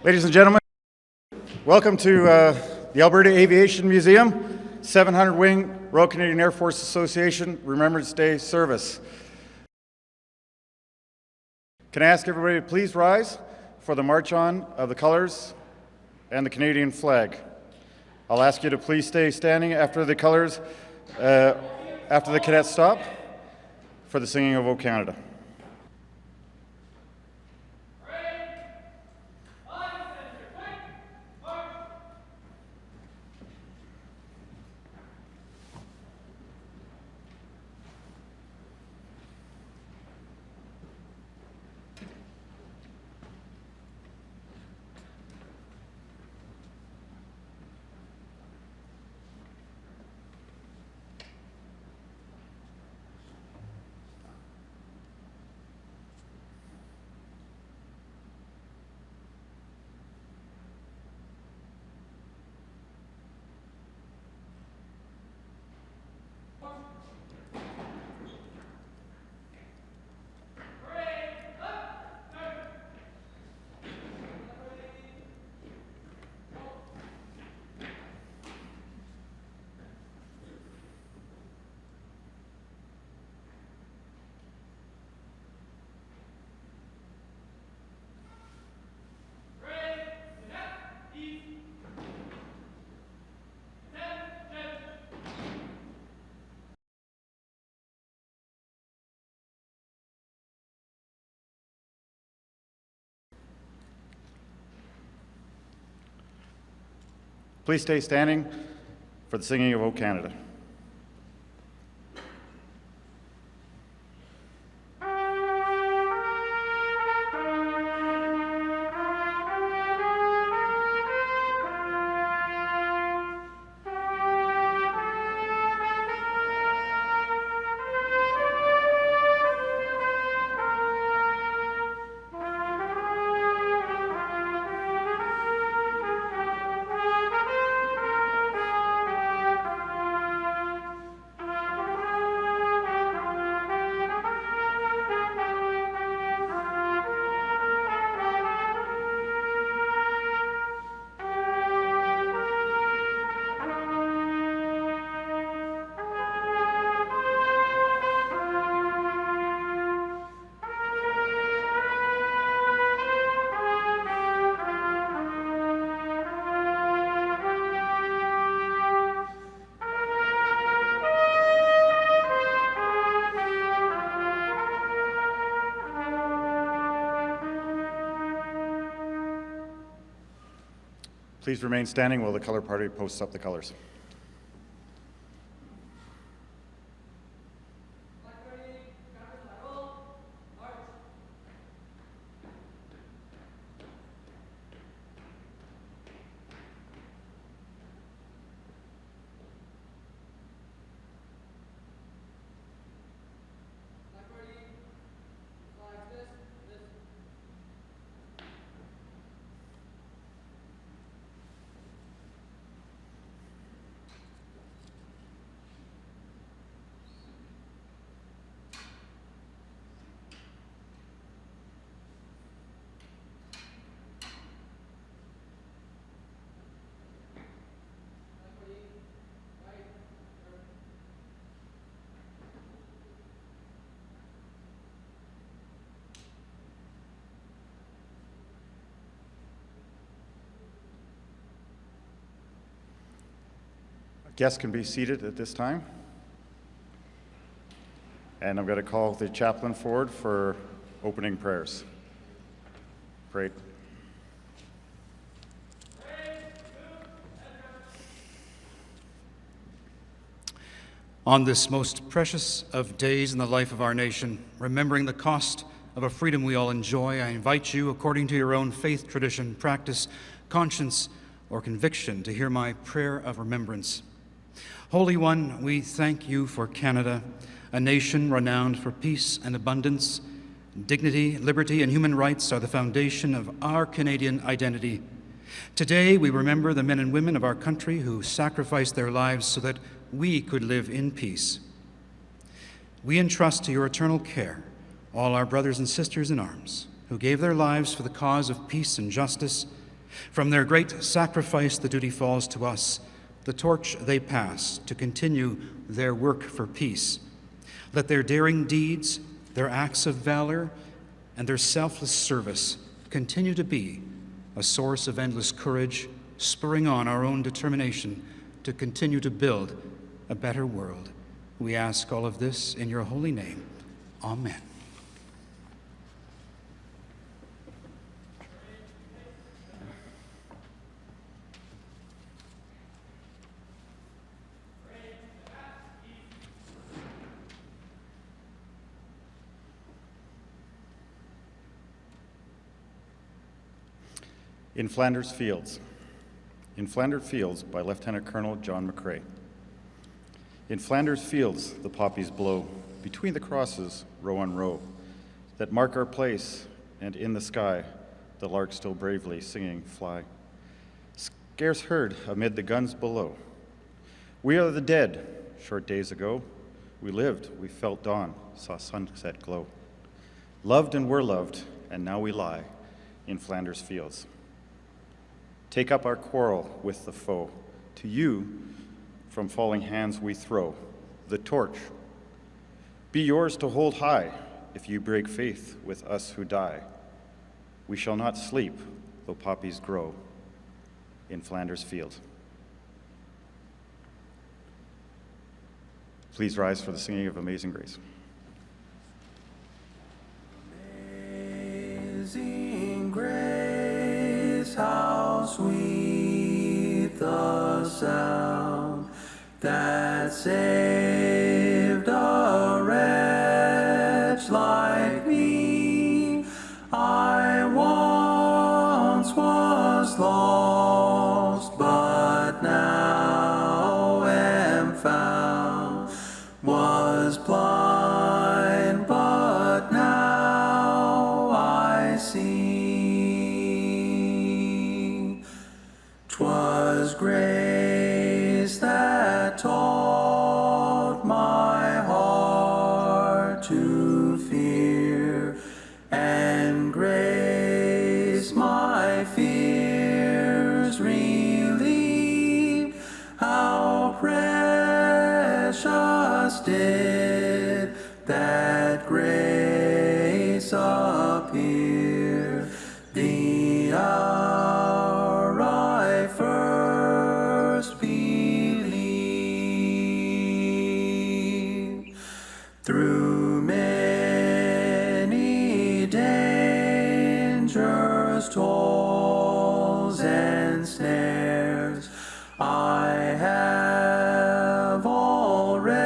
Ladies and gentlemen, welcome to the Alberta Aviation Museum, 700 Wing, Royal Canadian Air Force Association, Remembrance Day Service. Can I ask everybody to please rise for the march on of the colors and the Canadian flag. I'll ask you to please stay standing after the colors, after the cadets stop, for the singing of O Canada. Please stay standing for the singing of O Canada. Please remain standing while the color party posts up the colors. Guests can be seated at this time. And I'm going to call the chaplain forward for opening prayers. Pray. On this most precious of days in the life of our nation, remembering the cost of a freedom we all enjoy, I invite you, according to your own faith, tradition, practice, conscience, or conviction, to hear my prayer of remembrance. Holy One, we thank you for Canada, a nation renowned for peace and abundance. Dignity, liberty, and human rights are the foundation of our Canadian identity. Today, we remember the men and women of our country who sacrificed their lives so that we could live in peace. We entrust to your eternal care all our brothers and sisters in arms who gave their lives for the cause of peace and justice From their great sacrifice, the duty falls to us, the torch they pass to continue their work for peace. Let their daring deeds, their acts of valor, and their selfless service continue to be a source of endless courage, spurring on our own determination to continue to build a better world. We ask all of this in your holy name. Amen. In Flanders Fields. In Flanders Fields by Lieutenant Colonel John McCrae. In Flanders Fields the poppies blow, between the crosses, row on row, that mark our place, and in the sky the lark still bravely singing fly. Scarce heard amid the guns below. We are the dead, short days ago. We lived, we felt dawn, saw sunset glow. Loved and were loved, and now we lie in Flanders Fields. Take up our quarrel with the foe. To you, from falling hands we throw the torch. Be yours to hold high if you break faith with us who die. We shall not sleep, though poppies grow in Flanders Fields. Please rise for the singing of Amazing Grace. Amazing grace, how sweet the sound that saved a wretch like me. I once was lost, but now am found. Was blind, but now I see. 'Twas grace that taught my heart to fear, and grace my fears relieved. How precious did that grace appear, the hour I first believed. Through many dangers, toils, and snares, I have already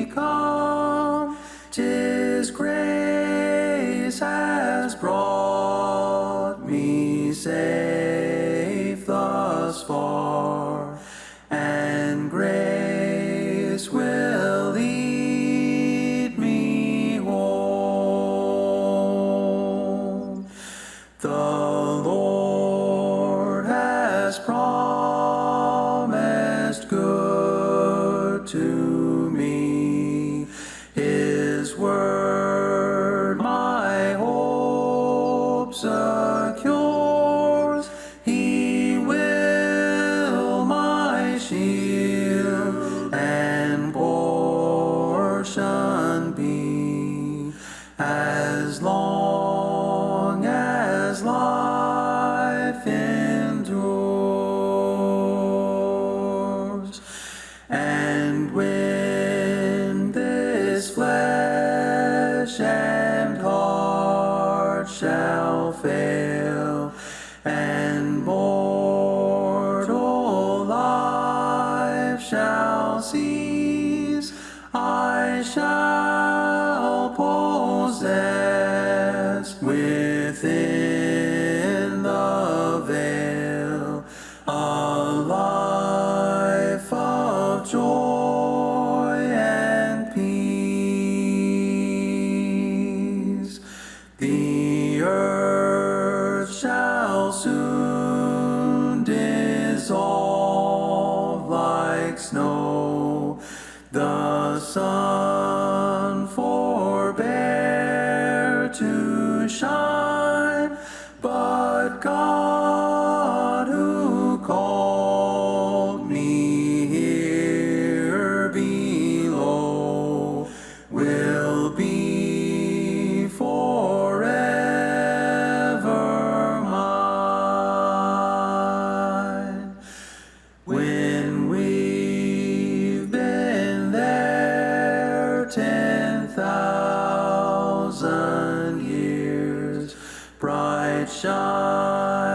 come. 'Tis grace has brought me safe thus far, and grace will lead me home. The Lord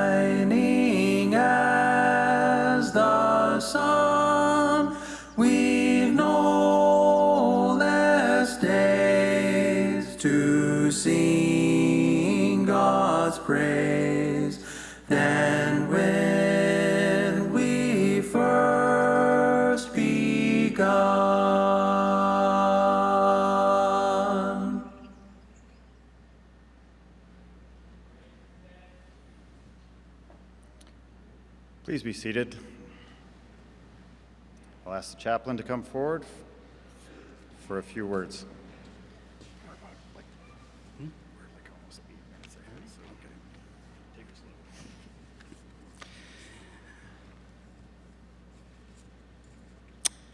shining as the sun. We've no less days to sing God's praise than when we first begun. Please be seated. I'll ask the chaplain to come forward for a few words.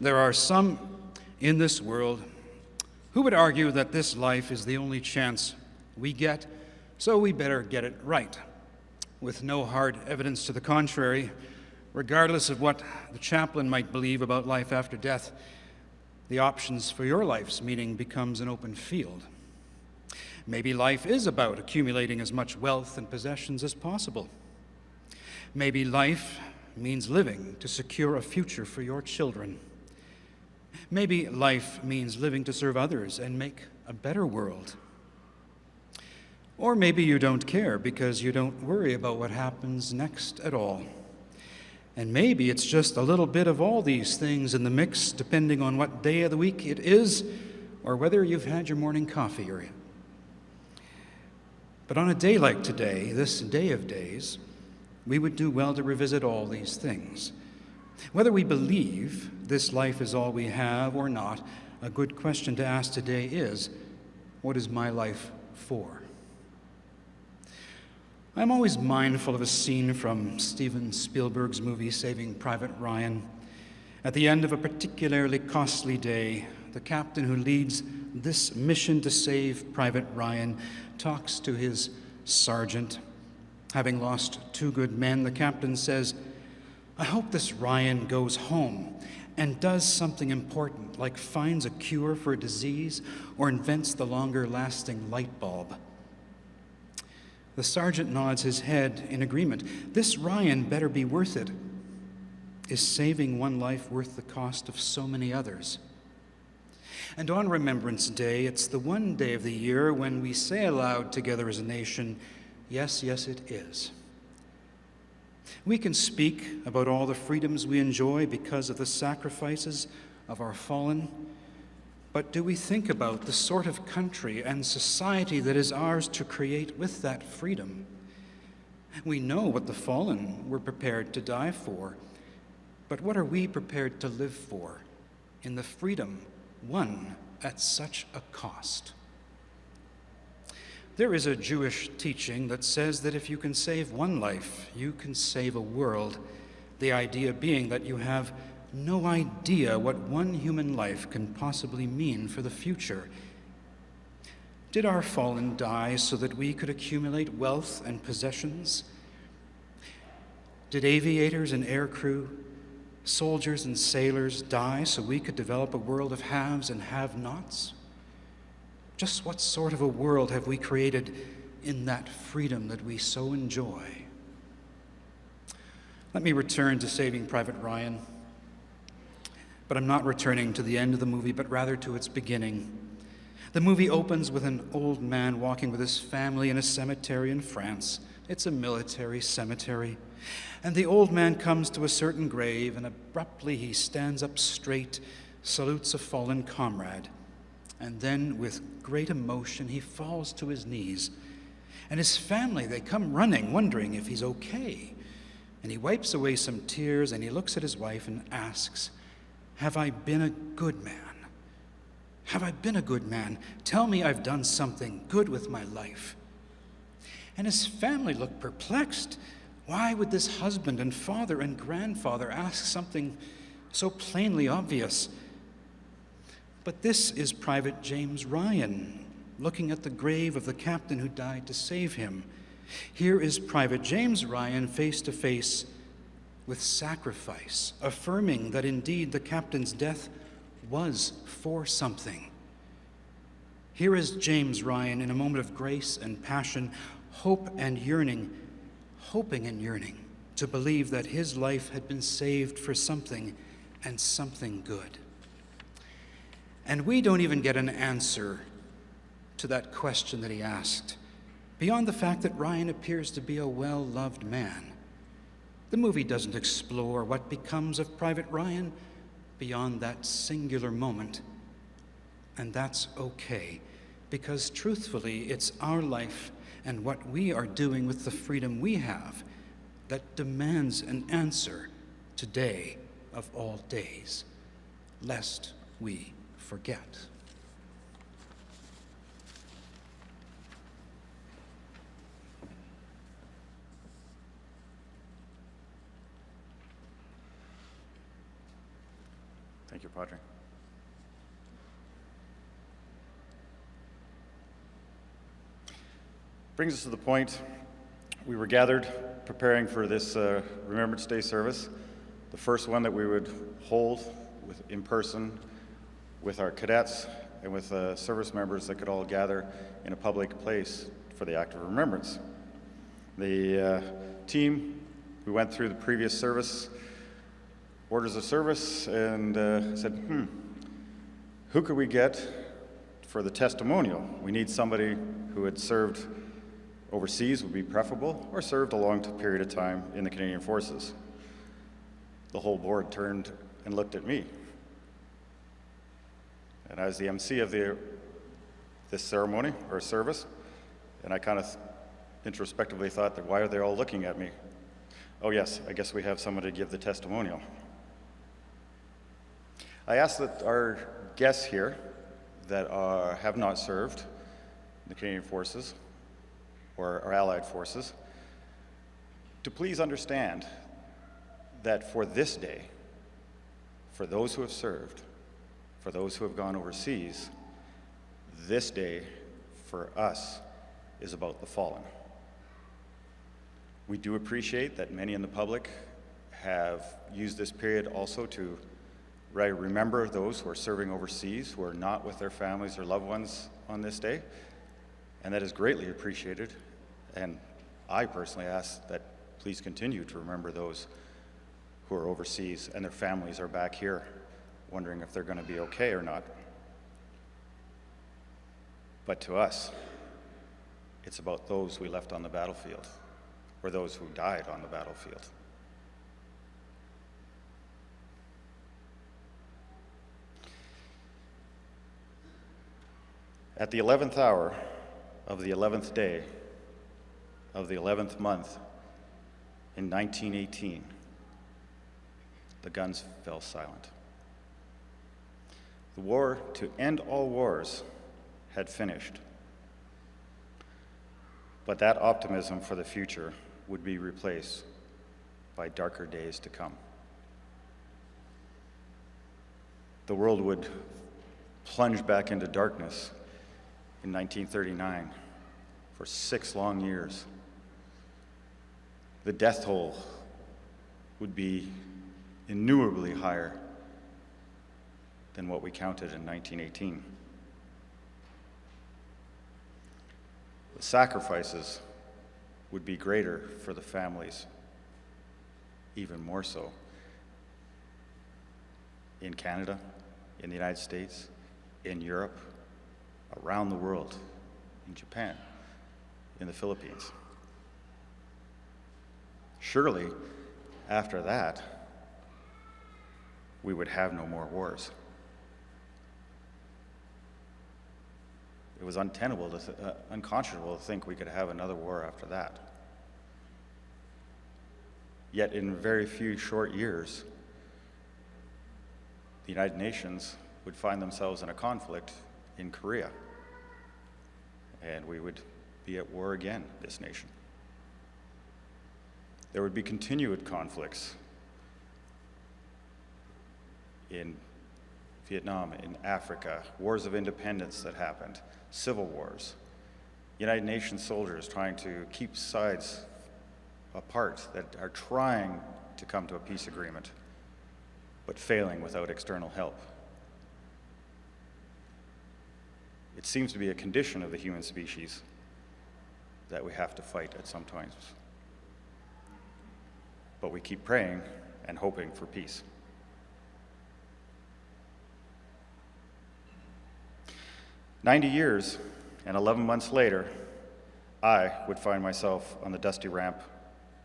There are some in this world who would argue that this life is the only chance we get, so we better get it right. With no hard evidence to the contrary, regardless of what the chaplain might believe about life after death, the options for your life's meaning becomes an open field. Maybe life is about accumulating as much wealth and possessions as possible. Maybe life means living to secure a future for your children. Maybe life means living to serve others and make a better world. Or maybe you don't care because you don't worry about what happens next at all. And maybe it's just a little bit of all these things in the mix, depending on what day of the week it is, or whether you've had your morning coffee or yet. But on a day like today, this day of days, we would do well to revisit all these things. Whether we believe this life is all we have or not, a good question to ask today is, what is my life for? I'm always mindful of a scene from Steven Spielberg's movie Saving Private Ryan. At the end of a particularly costly day, the captain who leads this mission to save Private Ryan talks to his sergeant. Having lost 2 good men, the captain says, "I hope this Ryan goes home and does something important, like finds a cure for a disease or invents the longer-lasting light bulb." The sergeant nods his head in agreement. This Ryan better be worth it. Is saving one life worth the cost of so many others? And on Remembrance Day, it's the one day of the year when we say aloud together as a nation, yes, yes, it is. We can speak about all the freedoms we enjoy because of the sacrifices of our fallen, but do we think about the sort of country and society that is ours to create with that freedom? We know what the fallen were prepared to die for, but what are we prepared to live for in the freedom won at such a cost? There is a Jewish teaching that says that if you can save one life, you can save a world. The idea being that you have no idea what one human life can possibly mean for the future. Did our fallen die so that we could accumulate wealth and possessions? Did aviators and aircrew, soldiers and sailors die so we could develop a world of haves and have-nots? Just what sort of a world have we created in that freedom that we so enjoy? Let me return to Saving Private Ryan. But I'm not returning to the end of the movie, but rather to its beginning. The movie opens with an old man walking with his family in a cemetery in France. It's a military cemetery. And the old man comes to a certain grave, and abruptly he stands up straight, salutes a fallen comrade. And then, with great emotion, he falls to his knees. And his family, they come running, wondering if he's okay. And he wipes away some tears, and he looks at his wife and asks, "Have I been a good man? Have I been a good man? Tell me I've done something good with my life." And his family look perplexed. Why would this husband and father and grandfather ask something so plainly obvious? But this is Private James Ryan, looking at the grave of the captain who died to save him. Here is Private James Ryan face to face with sacrifice, affirming that indeed the captain's death was for something. Here is James Ryan in a moment of grace and passion, hope and yearning, hoping and yearning to believe that his life had been saved for something, and something good. And we don't even get an answer to that question that he asked, beyond the fact that Ryan appears to be a well-loved man. The movie doesn't explore what becomes of Private Ryan beyond that singular moment. And that's okay, because truthfully, it's our life and what we are doing with the freedom we have that demands an answer today of all days, lest we forget. Thank you, Padre. Brings us to the point we were gathered preparing for this Remembrance Day service, the first one that we would hold in person with our cadets and with service members that could all gather in a public place for the act of remembrance. The team, we went through the previous service, orders of service, and said, who could we get for the testimonial? We need somebody who had served overseas, would be preferable, or served a long period of time in the Canadian Forces. The whole board turned and looked at me. And I was the MC of this ceremony or service, and I kind of introspectively thought that why are they all looking at me? Oh yes, I guess we have someone to give the testimonial. I asked that our guests here that have not served the Canadian Forces or our allied forces to please understand that for this day, for those who have served, for those who have gone overseas, this day for us is about the fallen. We do appreciate that many in the public have used this period also to remember those who are serving overseas, who are not with their families or loved ones on this day, and that is greatly appreciated. And I personally ask that please continue to remember those who are overseas and their families are back here wondering if they're going to be okay or not. But to us, it's about those we left on the battlefield, or those who died on the battlefield. At the 11th hour of the 11th day of the 11th month in 1918, the guns fell silent. The war to end all wars had finished, but that optimism for the future would be replaced by darker days to come. The world would plunge back into darkness in 1939 for 6 long years. The death toll would be innumerably higher than what we counted in 1918. The sacrifices would be greater for the families, even more so in Canada, in the United States, in Europe, around the world, in Japan, in the Philippines. Surely, after that, we would have no more wars. It was untenable, unconscionable to think we could have another war after that. Yet in very few short years, the United Nations would find themselves in a conflict in Korea, and we would be at war again, this nation. There would be continued conflicts in Vietnam, in Africa, wars of independence that happened, civil wars, United Nations soldiers trying to keep sides apart that are trying to come to a peace agreement, but failing without external help. It seems to be a condition of the human species that we have to fight at some times. but we keep praying and hoping for peace. "90 years and 11 months later, I would find myself on the dusty ramp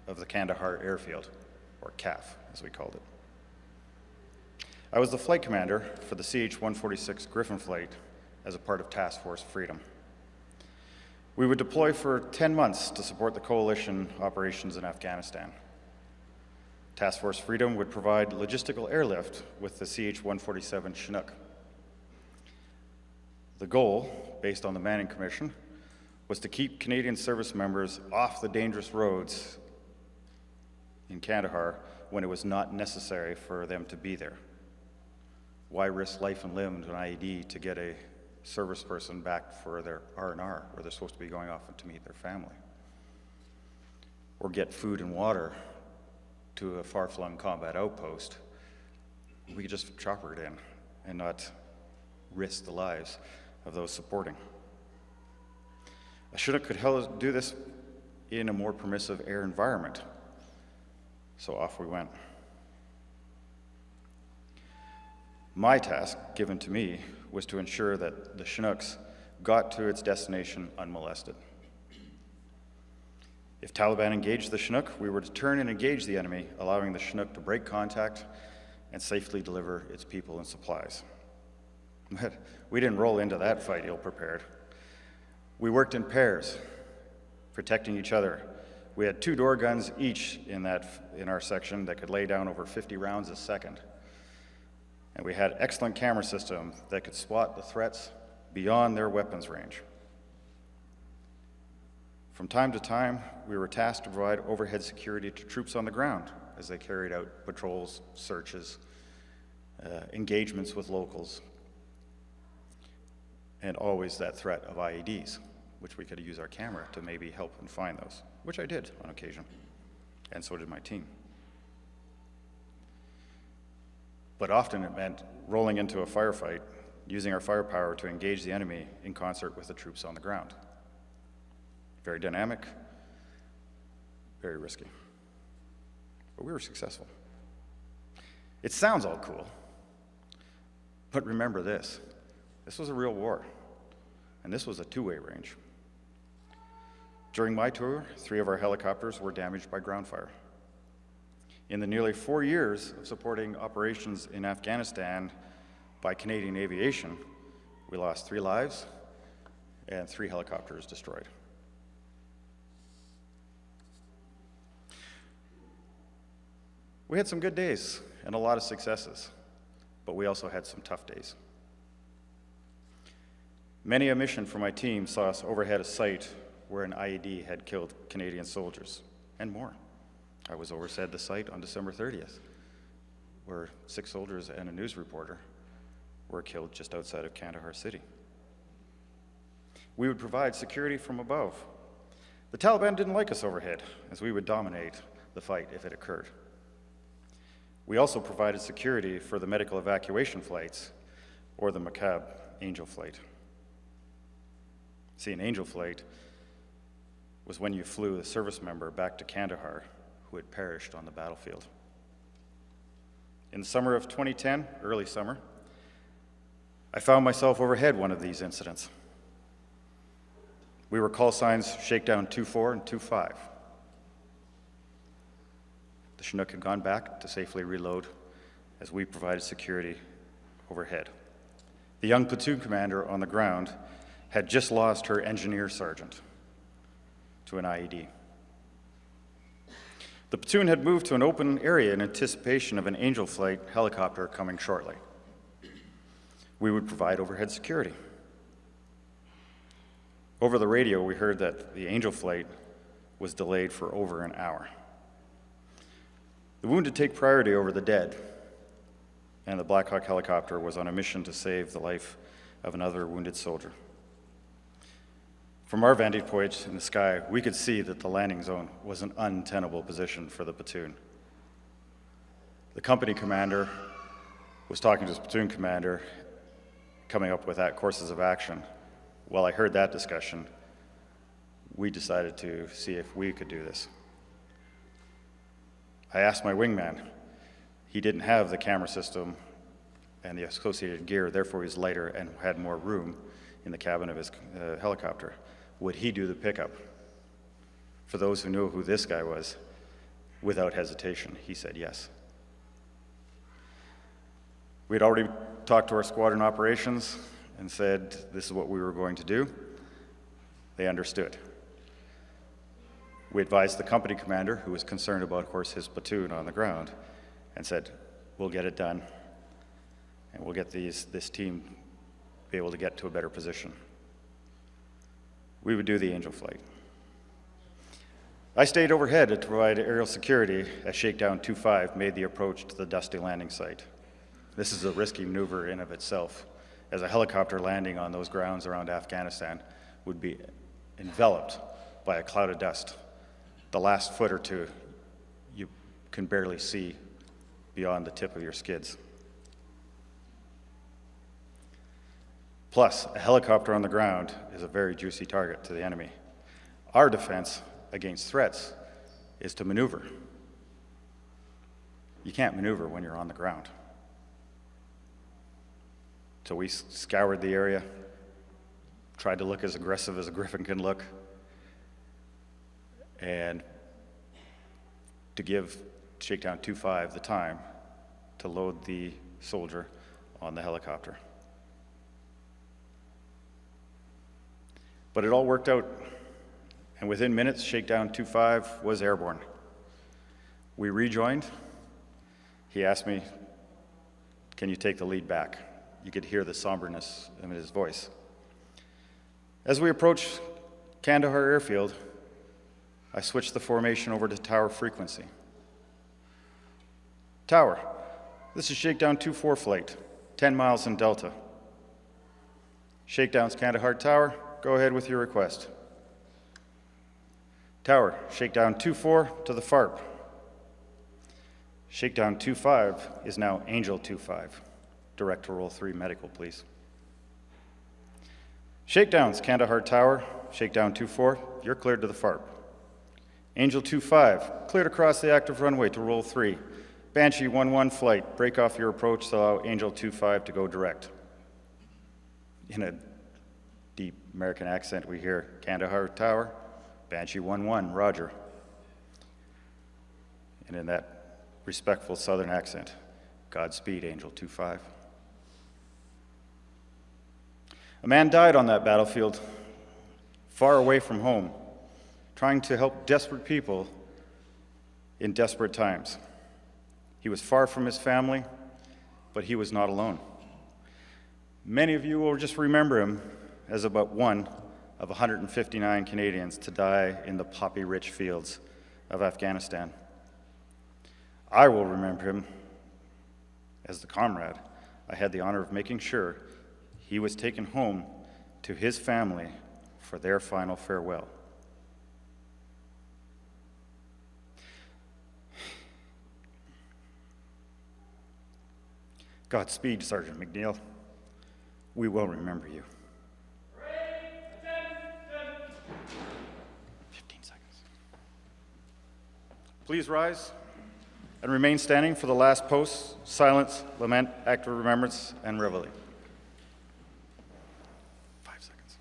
of the Kandahar airfield, or CAF, as we called it. I was the flight commander for the CH-146 Griffin flight as a part of Task Force Freedom. We would deploy for 10 months to support the coalition operations in Afghanistan. Task Force Freedom would provide logistical airlift with the CH-147 Chinook. The goal, based on the Manning Commission, was to keep Canadian service members off the dangerous roads in Kandahar when it was not necessary for them to be there. Why risk life and limb to an IED to get a service person back for their R&R, where they're supposed to be going off to meet their family? Or get food and water to a far-flung combat outpost? We could just chopper it in and not risk the lives of those supporting. A Chinook could do this in a more permissive air environment. So off we went. My task, given to me, was to ensure that the Chinooks got to its destination unmolested. If Taliban engaged the Chinook, we were to turn and engage the enemy, allowing the Chinook to break contact and safely deliver its people and supplies. But we didn't roll into that fight ill-prepared. We worked in pairs, protecting each other. We had 2 door guns each in our section that could lay down over 50 rounds a second. And we had excellent camera system that could spot the threats beyond their weapons range. From time to time, we were tasked to provide overhead security to troops on the ground as they carried out patrols, searches, engagements with locals, and always that threat of IEDs, which we could use our camera to maybe help and find those, which I did on occasion, and so did my team. But often it meant rolling into a firefight, using our firepower to engage the enemy in concert with the troops on the ground. Very dynamic, very risky. But we were successful. It sounds all cool, but remember this. This was a real war, and this was a 2-way range. During my tour, 3 of our helicopters were damaged by ground fire. In the nearly 4 years of supporting operations in Afghanistan by Canadian Aviation, we lost 3 lives and 3 helicopters destroyed. We had some good days and a lot of successes, but we also had some tough days. Many a mission for my team saw us overhead a site where an IED had killed Canadian soldiers, and more. I was oversead the site on December 30th, where 6 soldiers and a news reporter were killed just outside of Kandahar City. We would provide security from above. The Taliban didn't like us overhead, as we would dominate the fight if it occurred. We also provided security for the medical evacuation flights, or the macabre angel flight. See, an angel flight was when you flew a service member back to Kandahar who had perished on the battlefield. In the summer of 2010, early summer, I found myself overhead one of these incidents. We were call signs Shakedown 2-4 and 2-5. The Chinook had gone back to safely reload as we provided security overhead. The young platoon commander on the ground had just lost her engineer sergeant to an IED. The platoon had moved to an open area in anticipation of an Angel Flight helicopter coming shortly. We would provide overhead security. Over the radio, we heard that the Angel Flight was delayed for over an hour. The wounded take priority over the dead, and the Black Hawk helicopter was on a mission to save the life of another wounded soldier. From our vantage point in the sky, we could see that the landing zone was an untenable position for the platoon. The company commander was talking to his platoon commander, coming up with that courses of action. While I heard that discussion, we decided to see if we could do this. I asked my wingman. He didn't have the camera system and the associated gear, therefore he was lighter and had more room in the cabin of his helicopter. Would he do the pickup? For those who knew who this guy was, without hesitation, he said yes. We had already talked to our squadron operations and said this is what we were going to do. They understood. We advised the company commander, who was concerned about, of course, his platoon on the ground, and said, we'll get it done, and we'll get this team be able to get to a better position. We would do the Angel flight. I stayed overhead to provide aerial security as Shakedown 2-5 made the approach to the Dusty landing site. This is a risky maneuver in of itself, as a helicopter landing on those grounds around Afghanistan would be enveloped by a cloud of dust. The last foot or two, you can barely see beyond the tip of your skids. Plus, a helicopter on the ground is a very juicy target to the enemy. Our defense against threats is to maneuver. You can't maneuver when you're on the ground. So we scoured the area, tried to look as aggressive as a Griffin can look, and to give Shakedown 2-5 the time to load the soldier on the helicopter. But it all worked out, and within minutes, Shakedown 2-5 was airborne. We rejoined. He asked me, can you take the lead back? You could hear the somberness in his voice. As we approached Kandahar Airfield, I switched the formation over to tower frequency. Tower, this is Shakedown 2-4 flight, 10 miles in Delta. Shakedown's Kandahar Tower, go ahead with your request. Tower, Shakedown 2-4 to the FARP. Shakedown 2-5 is now Angel 2-5. Direct to roll 3 medical, please. Shakedown's Kandahar Tower, Shakedown 2-4, you're cleared to the FARP. Angel 2-5, cleared across the active runway to roll 3. Banshee 1-1 flight, break off your approach to allow Angel 2-5 to go direct. In a deep American accent, we hear Kandahar Tower, Banshee 1-1, roger. And in that respectful Southern accent, Godspeed, Angel 2-5. A man died on that battlefield, far away from home, trying to help desperate people in desperate times. He was far from his family, but he was not alone. Many of you will just remember him as about one of 159 Canadians to die in the poppy-rich fields of Afghanistan. I will remember him as the comrade I had the honor of making sure he was taken home to his family for their final farewell. Godspeed, Sergeant McNeil. We will remember you. 15 seconds. Please rise and remain standing for the last post, silence, lament, act of remembrance, and reveille. 5 seconds.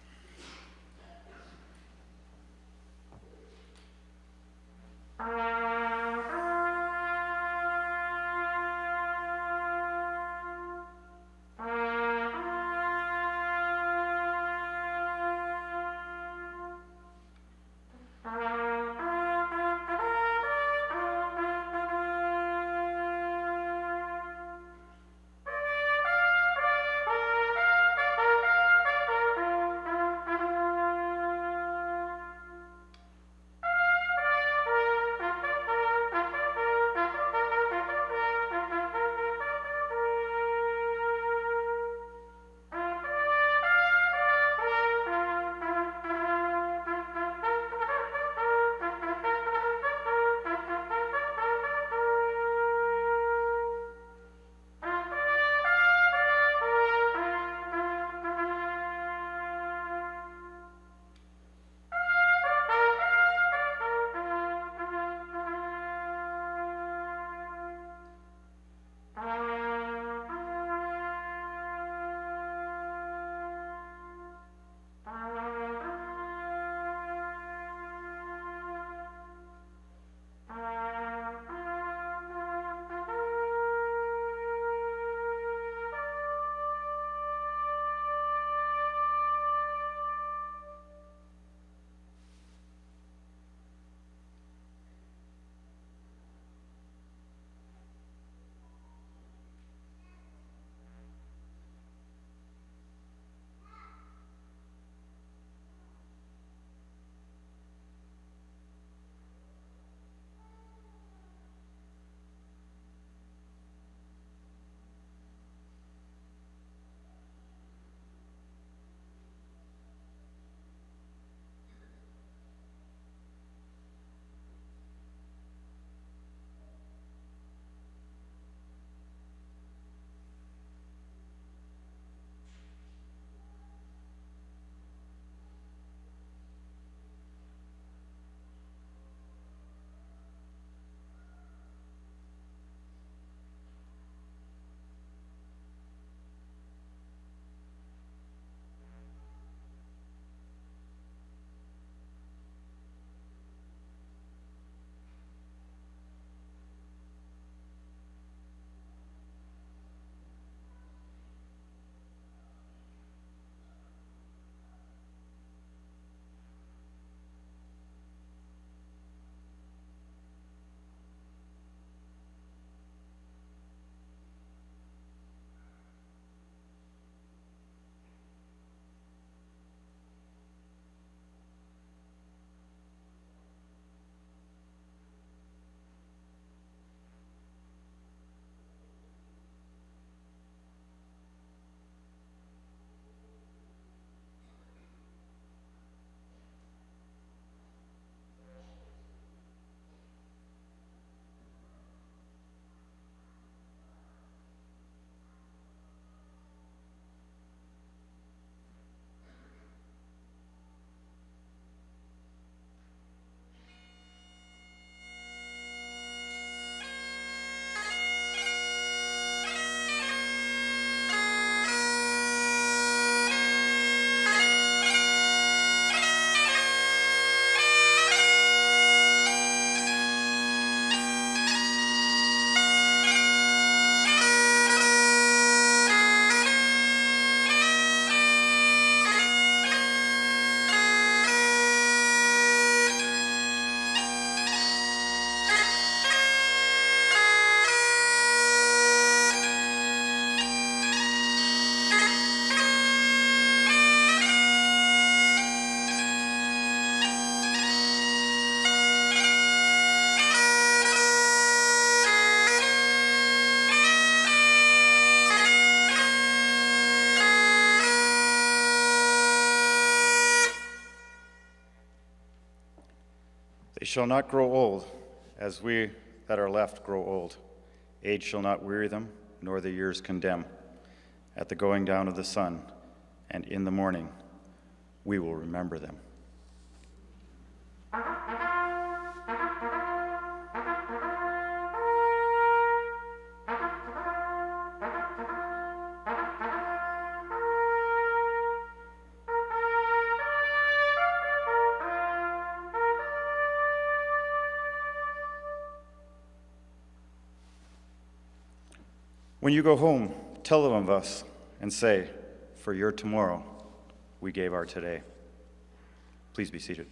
shall not grow old, as we that are left grow old. Age shall not weary them, nor the years condemn. At the going down of the sun, and in the morning, we will remember them. When you go home, tell them of us and say, for your tomorrow, we gave our today. Please be seated.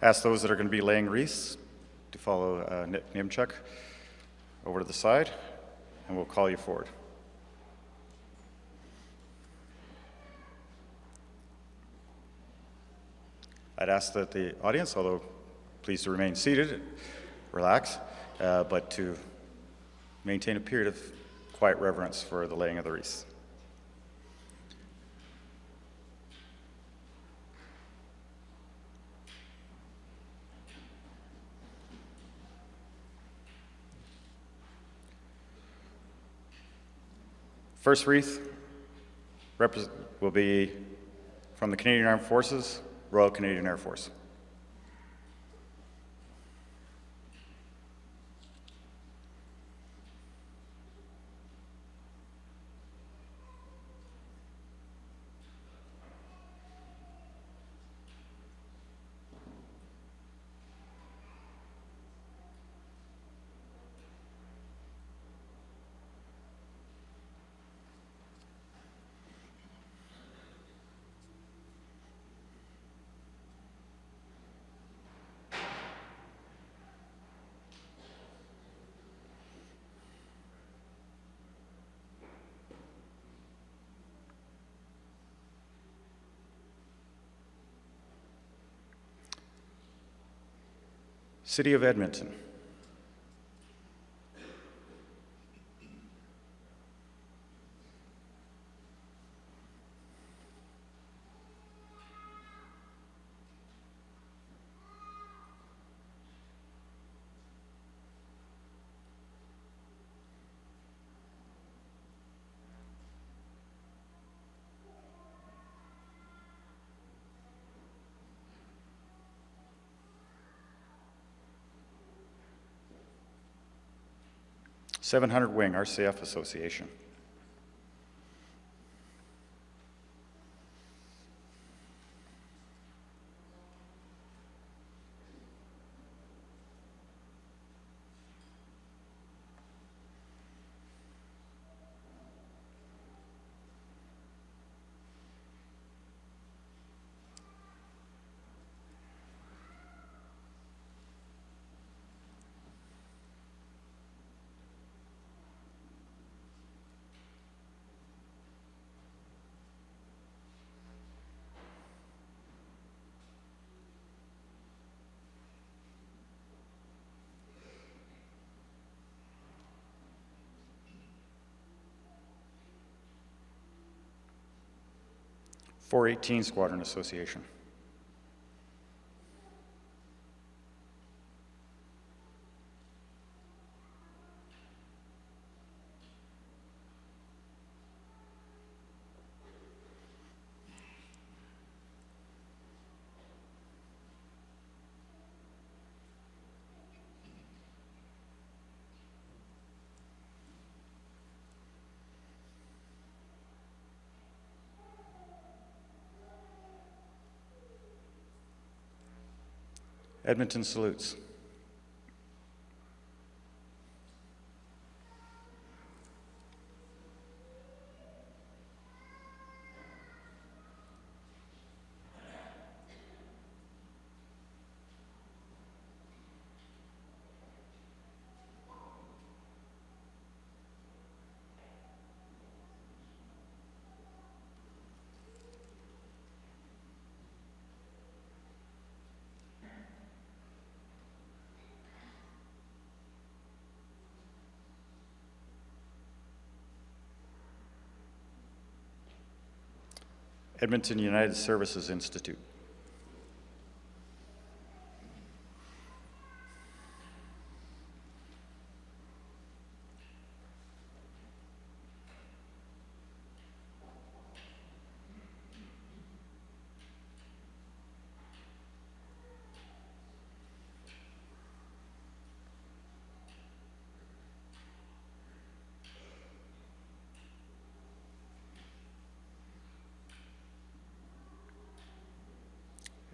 Ask those that are going to be laying wreaths to follow name check over to the side, and we'll call you forward. I'd ask that the audience, although please to remain seated, relax, but to maintain a period of quiet reverence for the laying of the wreaths. First wreath will be from the Canadian Armed Forces, Royal Canadian Air Force. City of Edmonton. .700 Wing, RCF Association. .418 Squadron Association. Edmonton salutes. Edmonton United Services Institute.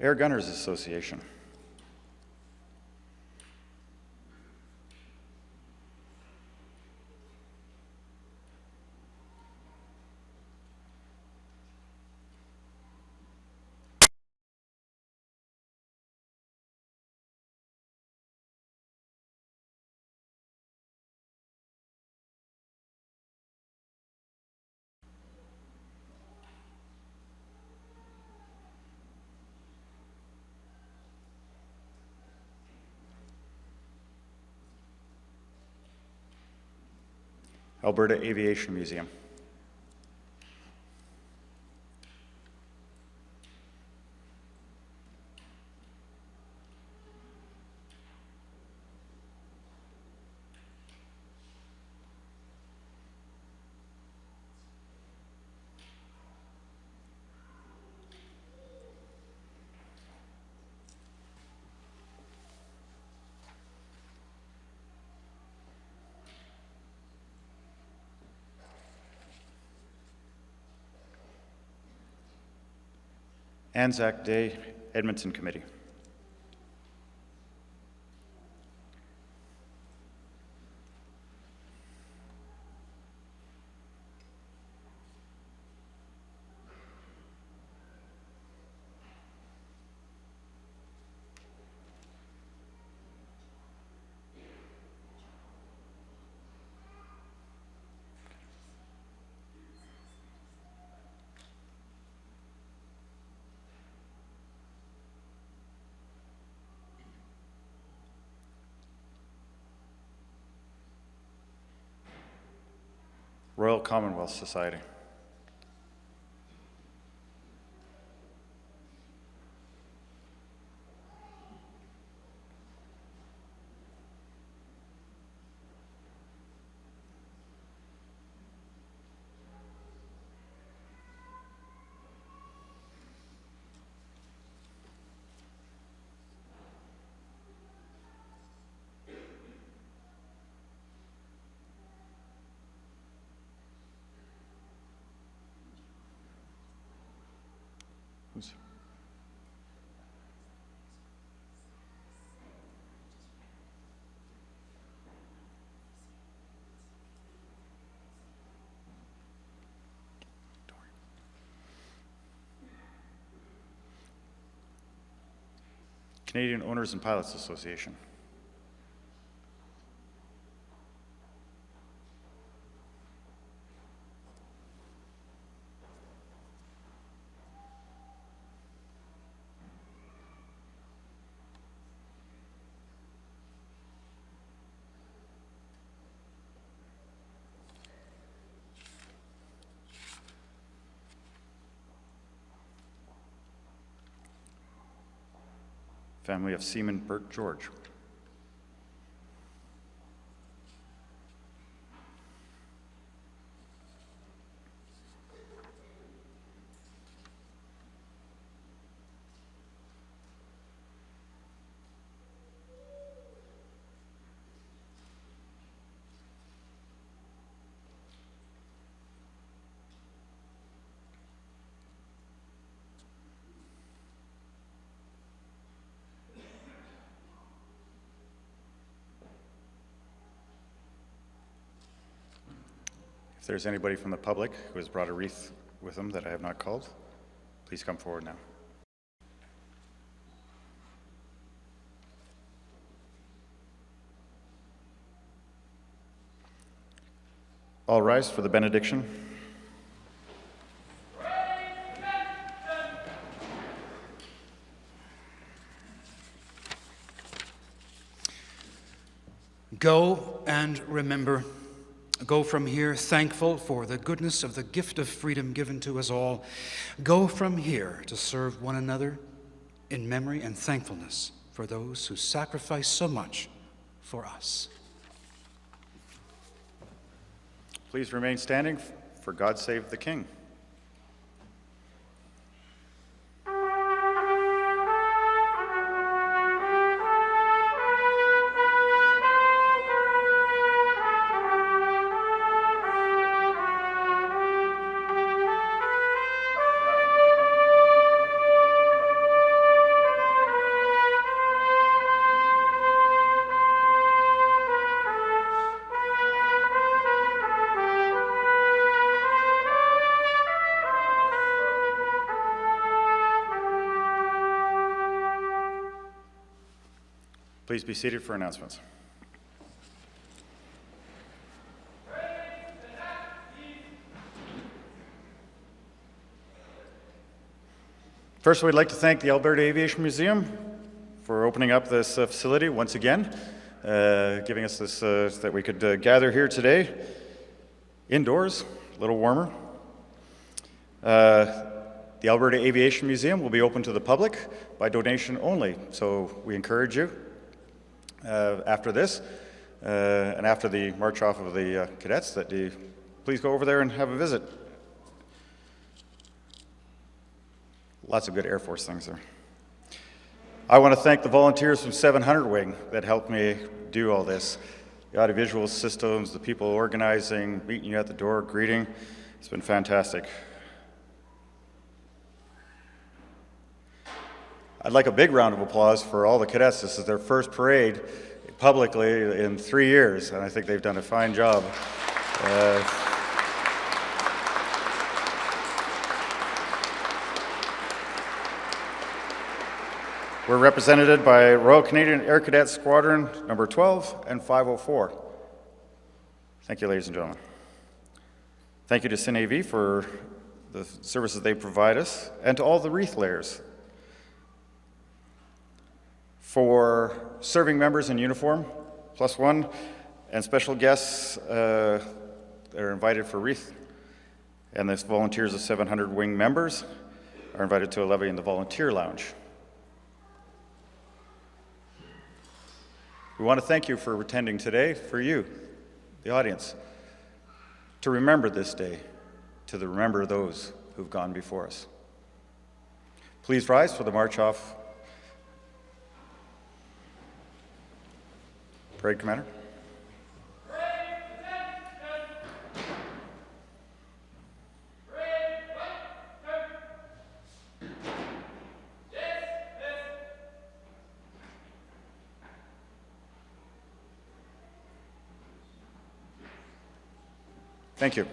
Air Gunners Association. Alberta Aviation Museum. Anzac Day Edmonton Committee. Royal Commonwealth Society. Who's Canadian Owners and Pilots Association. Family of Seaman Bert George. If there's anybody from the public who has brought a wreath with them that I have not called, please come forward now. All rise for the benediction. Go and remember Go from here thankful for the goodness of the gift of freedom given to us all. Go from here to serve one another in memory and thankfulness for those who sacrifice so much for us. Please remain standing for God Save the King. Please be seated for announcements. First, we'd like to thank the Alberta Aviation Museum for opening up this facility once again, giving us this, that we could gather here today, indoors, a little warmer. The Alberta Aviation Museum will be open to the public by donation only, so we encourage you after this and after the march off of the cadets that you please go over there and have a visit. Lots of good Air Force things there. I want to thank the volunteers from 700 Wing that helped me do all this. The audiovisual systems, the people organizing, meeting you at the door, greeting. It's been fantastic. I'd like a big round of applause for all the cadets. This is their first parade publicly in 3 years, and I think they've done a fine job. We're represented by Royal Canadian Air Cadet Squadron number 12 and 504. Thank you, ladies and gentlemen. Thank you to CineAV for the services they provide us, and to all the wreath layers. For serving members in uniform, +1, and special guests that are invited for wreath, and the volunteers of 700 Wing members are invited to a levee in the volunteer lounge. We want to thank you for attending today, for you, the audience, to remember this day, to remember those who've gone before us. Please rise for the march off. Parade Commander. Thank you.